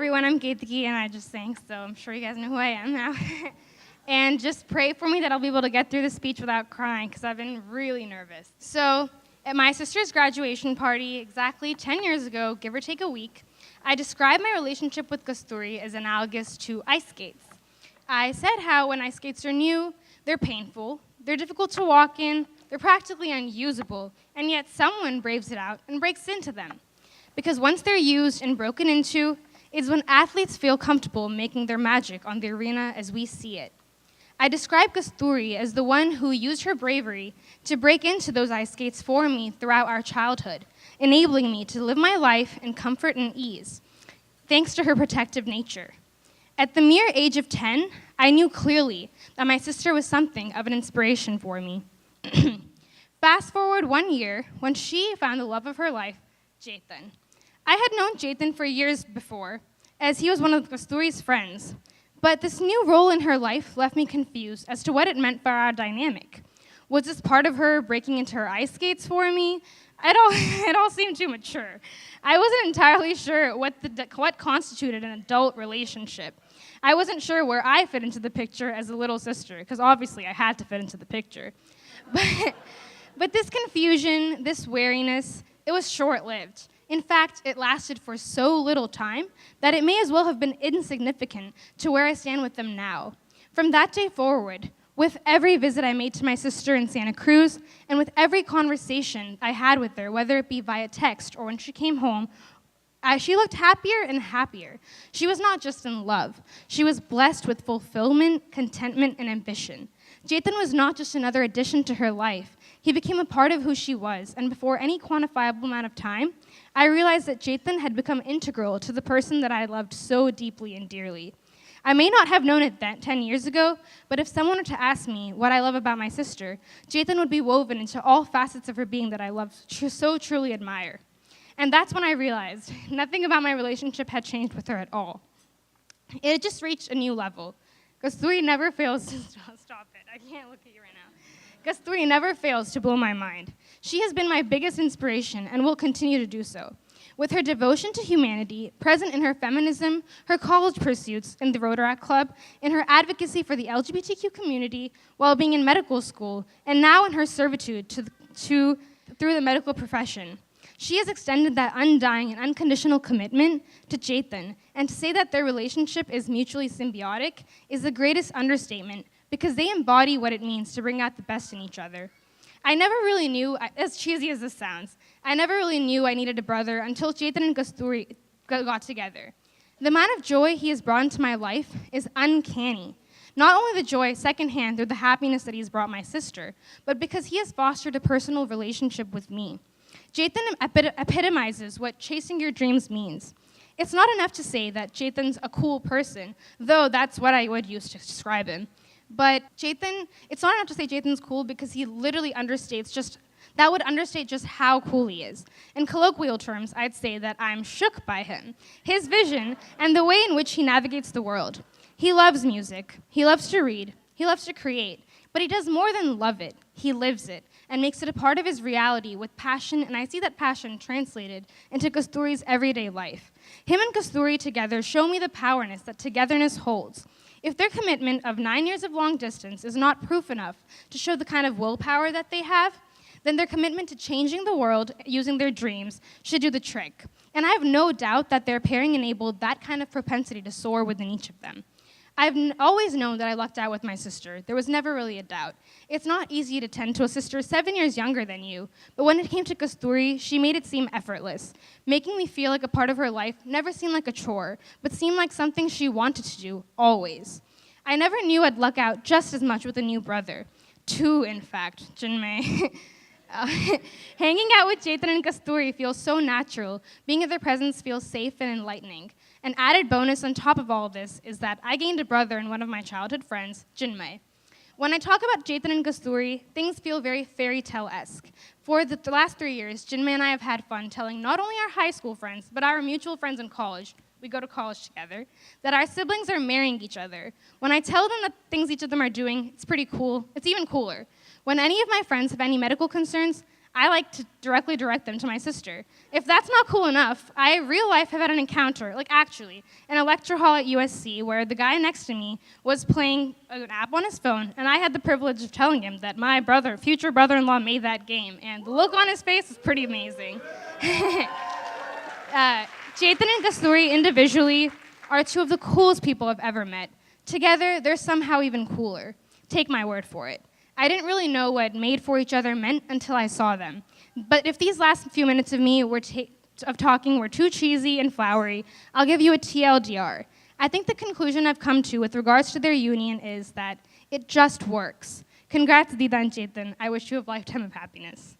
everyone, I'm Ketaki, and I just sang, so I'm sure you guys know who I am now. And just pray for me that I'll be able to get through the speech without crying, because I've been really nervous. So, at my sister's graduation party, exactly 10 years ago, give or take a week, I described my relationship with Kasturi as analogous to ice skates. I said how when ice skates are new, they're painful, they're difficult to walk in, they're practically unusable, and yet someone braves it out and breaks into them. Because once they're used and broken into, it's when athletes feel comfortable making their magic on the arena as we see it. I describe Kasturi as the one who used her bravery to break into those ice skates for me throughout our childhood, enabling me to live my life in comfort and ease, thanks to her protective nature. At the mere age of 10, I knew clearly that my sister was something of an inspiration for me. Fast forward 1 year, when she found the love of her life, Chetan. I had known Chetan for years before, as he was one of Kasturi's friends. But this new role in her life left me confused as to what it meant for our dynamic. Was this part of her breaking into her ice skates for me? It all seemed too mature. I wasn't entirely sure what constituted an adult relationship. I wasn't sure where I fit into the picture as a little sister, because obviously I had to fit into the picture. But this confusion, this wariness, it was short-lived. In fact, it lasted for so little time that it may as well have been insignificant to where I stand with them now. From that day forward, with every visit I made to my sister in Santa Cruz, and with every conversation I had with her, whether it be via text or when she came home, she looked happier and happier. She was not just in love. She was blessed with fulfillment, contentment, and ambition. Chetan was not just another addition to her life. He became a part of who she was, and before any quantifiable amount of time, I realized that Chetan had become integral to the person that I loved so deeply and dearly. I may not have known it 10 years ago, but if someone were to ask me what I love about my sister, Chetan would be woven into all facets of her being that I love so truly admire. And that's when I realized nothing about my relationship had changed with her at all. It had just reached a new level. Kasturi never fails to stop it. I can't look at you right now. Kasturi never fails to blow my mind. She has been my biggest inspiration and will continue to do so. With her devotion to humanity, present in her feminism, her college pursuits in the Rotaract Club, in her advocacy for the LGBTQ community while being in medical school, and now in her servitude through the medical profession. She has extended that undying and unconditional commitment to Chetan, and to say that their relationship is mutually symbiotic is the greatest understatement, because they embody what it means to bring out the best in each other. I never really knew, as cheesy as this sounds, I never really knew I needed a brother until Chetan and Kasturi got together. The amount of joy he has brought into my life is uncanny. Not only the joy secondhand through the happiness that he's brought my sister, but because he has fostered a personal relationship with me. Chetan epitomizes what chasing your dreams means. It's not enough to say that Chetan's a cool person, though that's what I would use to describe him. But Chetan, it's not enough to say Chetan's cool because he literally that would understate just how cool he is. In colloquial terms, I'd say that I'm shook by him, his vision, and the way in which he navigates the world. He loves music, he loves to read, he loves to create, but he does more than love it. He lives it and makes it a part of his reality with passion, and I see that passion translated into Kasturi's everyday life. Him and Kasturi together show me the powerness that togetherness holds. If their commitment of 9 years of long distance is not proof enough to show the kind of willpower that they have, then their commitment to changing the world using their dreams should do the trick. And I have no doubt that their pairing enabled that kind of propensity to soar within each of them. I've always known that I lucked out with my sister. There was never really a doubt. It's not easy to tend to a sister 7 years younger than you, but when it came to Kasturi, she made it seem effortless, making me feel like a part of her life never seemed like a chore, but seemed like something she wanted to do, always. I never knew I'd luck out just as much with a new brother. Two, in fact, Jinmei. Hanging out with Chetan and Kasturi feels so natural. Being in their presence feels safe and enlightening. An added bonus on top of all of this is that I gained a brother in one of my childhood friends, Jinmei. When I talk about Chetan and Kasturi, things feel very fairy tale-esque. For the last 3 years, Jinmei and I have had fun telling not only our high school friends, but our mutual friends in college, we go to college together, that our siblings are marrying each other. When I tell them the things each of them are doing, it's pretty cool. It's even cooler. When any of my friends have any medical concerns, I like to directly direct them to my sister. If that's not cool enough, I, real life, have had an encounter, like actually, in a lecture hall at USC where the guy next to me was playing an app on his phone, and I had the privilege of telling him that my future brother-in-law made that game, and the look on his face is pretty amazing. Chetan and Kasturi individually are two of the coolest people I've ever met. Together, they're somehow even cooler. Take my word for it. I didn't really know what made for each other meant until I saw them. But if these last few minutes of me of talking were too cheesy and flowery, I'll give you a TLDR. I think the conclusion I've come to with regards to their union is that it just works. Congrats, Dida and Chetan. I wish you a lifetime of happiness.